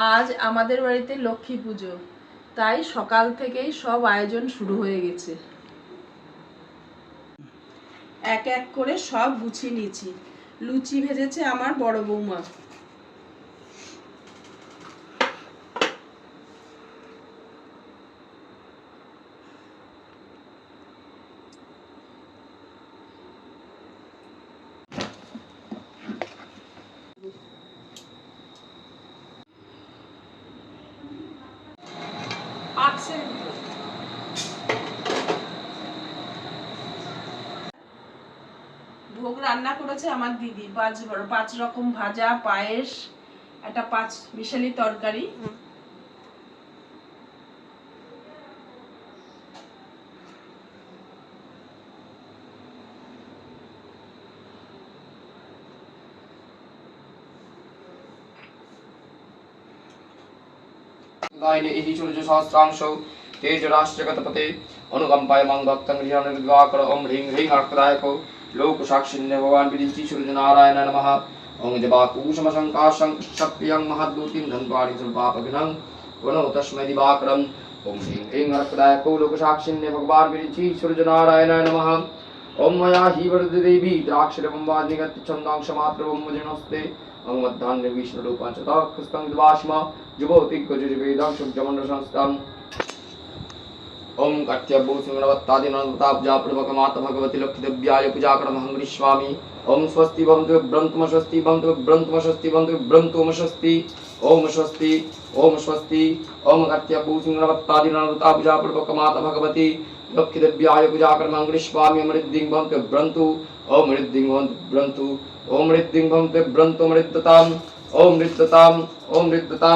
আজ আমাদের বাড়িতে লক্ষ্মী পুজো, তাই সকাল থেকেই সব আয়োজন শুরু হয়ে গেছে। এক এক করে সব গুছিয়ে নিয়েছি। লুচি ভেজেছে আমার বড় বৌমা। ভোগ রান্না করেছে আমার দিদি, 5 রকম ভাজা, পায়েস, একটা 5 মিশালি তরকারি। गायने इति सूर्यसहस्रांशौ तेजराष्ट्रगतपते अनुकंपाय मां भक्तं गृहानुर्दिवाकर ओम ह्रीं ह्रीं अर्थदायको लोकसाक्षिण्य भगवान् विरिञ्चि सूर्यनारायण नमः ओम जबाकुशमशङ्काशङ्कप्रियं महद्भूतिं धन्वारि पापघ्नं पुनः तस्मै दिवाकरम् ओम ह्रीं ह्रीं अर्थदायको लोकसाक्षिण्य भगवान् विरिञ्चि सूर्यनारायण नमः ओम मया हि वरदेवी द्राक्षरवं वादिगतिच्छन्दांशमात्रवं मुजनस्ते अंगमद्धान्य विष्णुरूपं च तत्कृस्तं द्वाश्म जुभोतिग्गजुर्वेदं शुद्धमण्डलसंस्थाम् ओम कट्यभूषणवत्तादिनवताब्जापूर्वकमाता भगवती लक्ष्मीदेव्याय पूजाकरमहं गृह्णामि ओम स्वस्ति भवन्तु ब्रन्तम स्वस्ति भवन्तु ब्रन्तम स्वस्ति भवन्तु ब्रन्तम स्वस्ति ओम स्वस्ति ओम स्वस्ति ओम कट्यभूषणवत्तादिनवताब्जापूर्वकमाता भगवती लक्ष्मीदेव्याय पूजाकरमहं गृह्णामि मृद्धिं भवन्तु ब्रन्तु ओम मृद्धिं भवन्तु ब्रन्तु ओम मृद्धिं भवन्तु ब्रन्तु मृद्धताम् ओम मृद्धताम् ओम मृद्धताम्।